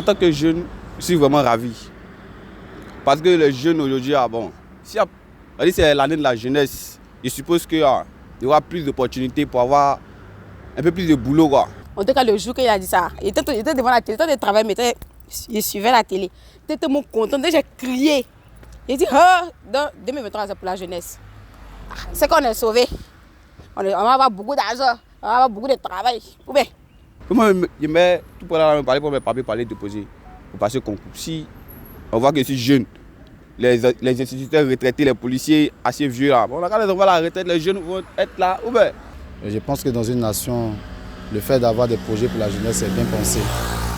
En tant que jeune, je suis vraiment ravi. Parce que les jeunes aujourd'hui, c'est l'année de la jeunesse. Je suppose qu'il y aura plus d'opportunités pour avoir un peu plus de boulot, quoi. En tout cas, le jour qu'il a dit ça, il était devant la télé, il était de travail, mais il suivait la télé. Il était tellement content, j'ai crié. Il dit, dans 2023, c'est pour la jeunesse. C'est qu'on est sauvé. On va avoir beaucoup d'argent, on va avoir beaucoup de travail. Ou bien? Moi, je mets tout pour parler pour mes papiers, pour aller déposer, pour passer le concours. Si on voit que je suis jeune, les instituteurs retraités, les policiers assez vieux là, bon, quand les enfants à la retraite, les jeunes vont être là, ou bien? Je pense que dans une nation, le fait d'avoir des projets pour la jeunesse est bien pensé.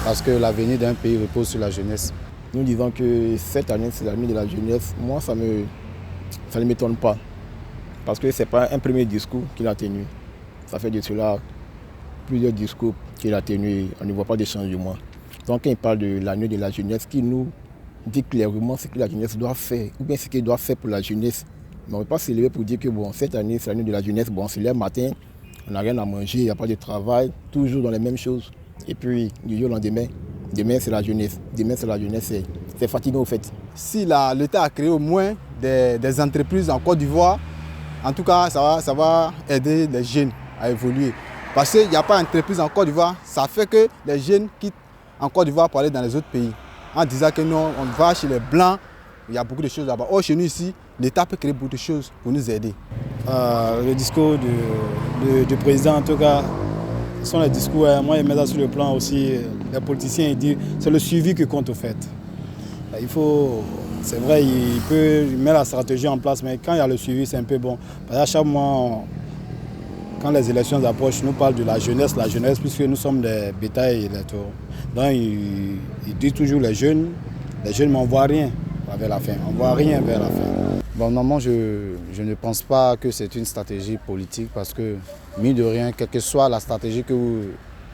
Parce que l'avenir d'un pays repose sur la jeunesse. Nous disons que cette année, c'est l'année de la jeunesse. Moi, ça ne m'étonne pas. Parce que ce n'est pas un premier discours qu'il a tenu. Ça fait de cela plusieurs discours qu'il a tenus. On ne voit pas de changement. Donc, quand il parle de l'année de la jeunesse, qui nous dit clairement ce que la jeunesse doit faire, ou bien ce qu'elle doit faire pour la jeunesse. Mais on ne peut pas se lever pour dire que bon, cette année, c'est l'année de la jeunesse. Bon, on se lève matin, on n'a rien à manger, il n'y a pas de travail, toujours dans les mêmes choses. Et puis, du jour au lendemain, demain c'est la jeunesse. Demain c'est la jeunesse, c'est fatigant au fait. Si l'État a créé au moins des entreprises en Côte d'Ivoire, en tout cas, ça va aider les jeunes à évoluer. Parce qu'il n'y a pas d'entreprise en Côte d'Ivoire, ça fait que les jeunes quittent en Côte d'Ivoire pour aller dans les autres pays. En disant que non, on va chez les Blancs, il y a beaucoup de choses là-bas. Or, chez nous ici, l'État peut créer beaucoup de choses pour nous aider. Le discours du président, en tout cas, ce sont les discours, moi je mets ça sur le plan aussi, les politiciens ils disent c'est le suivi qui compte au fait. Il faut, c'est vrai, il met la stratégie en place, mais quand il y a le suivi, c'est un peu bon. Parce qu'à chaque mois, quand les élections approchent, nous parle de la jeunesse, puisque nous sommes des bétails électoraux. Donc il dit toujours les jeunes, mais on ne voit rien vers la fin. On voit rien vers la fin. Bon, normalement, je ne pense pas que c'est une stratégie politique parce que, mine de rien, quelle que soit la stratégie que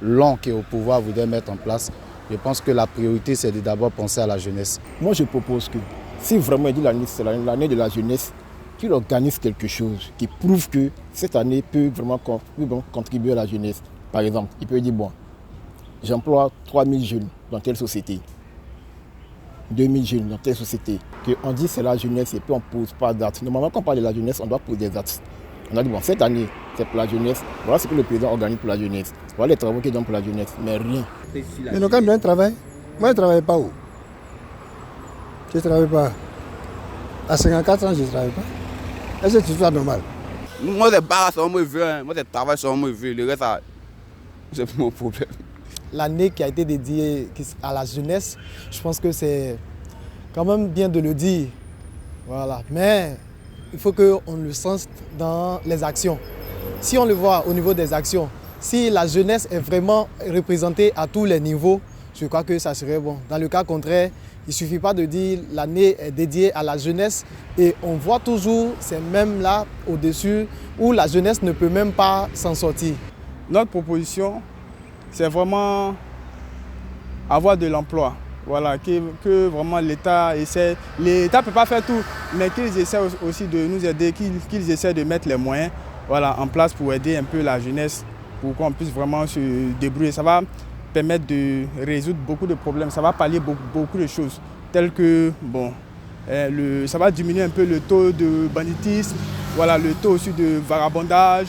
l'on qui est au pouvoir voudrait mettre en place, je pense que la priorité, c'est de d'abord penser à la jeunesse. Moi, je propose que, si vraiment il dit c'est l'année de la jeunesse, qu'il organise quelque chose qui prouve que cette année peut vraiment contribuer à la jeunesse. Par exemple, il peut dire, bon, j'emploie 3000 jeunes dans telle société. 2000 jeunes dans telle société, qu'on dit c'est la jeunesse et puis on ne pose pas de date. Normalement, quand on parle de la jeunesse, on doit poser des dates. On a dit, bon, cette année, c'est pour la jeunesse. Voilà ce que le président organise pour la jeunesse. Voilà les travaux qu'il donne pour la jeunesse, mais rien. Mais quand on travaille, moi je ne travaille pas où? Je ne travaille pas. À 54 ans, je ne travaille pas. Est-ce que c'est tout normal? Moi, c'est barres sur moi, moi, c'est travail sur moi, le reste, c'est mon problème. L'année qui a été dédiée à la jeunesse, je pense que c'est quand même bien de le dire. Voilà. Mais il faut qu'on le sente dans les actions. Si on le voit au niveau des actions, si la jeunesse est vraiment représentée à tous les niveaux, je crois que ça serait bon. Dans le cas contraire, il ne suffit pas de dire l'année est dédiée à la jeunesse et on voit toujours ces mêmes-là au-dessus où la jeunesse ne peut même pas s'en sortir. Notre proposition, c'est vraiment avoir de l'emploi. Voilà, que vraiment l'État essaie. L'État ne peut pas faire tout, mais qu'ils essaient aussi de nous aider, qu'ils essaient de mettre les moyens en place pour aider un peu la jeunesse, pour qu'on puisse vraiment se débrouiller. Ça va permettre de résoudre beaucoup de problèmes, ça va pallier beaucoup de choses, telles que, bon, ça va diminuer un peu le taux de banditisme, voilà, le taux aussi de vagabondage.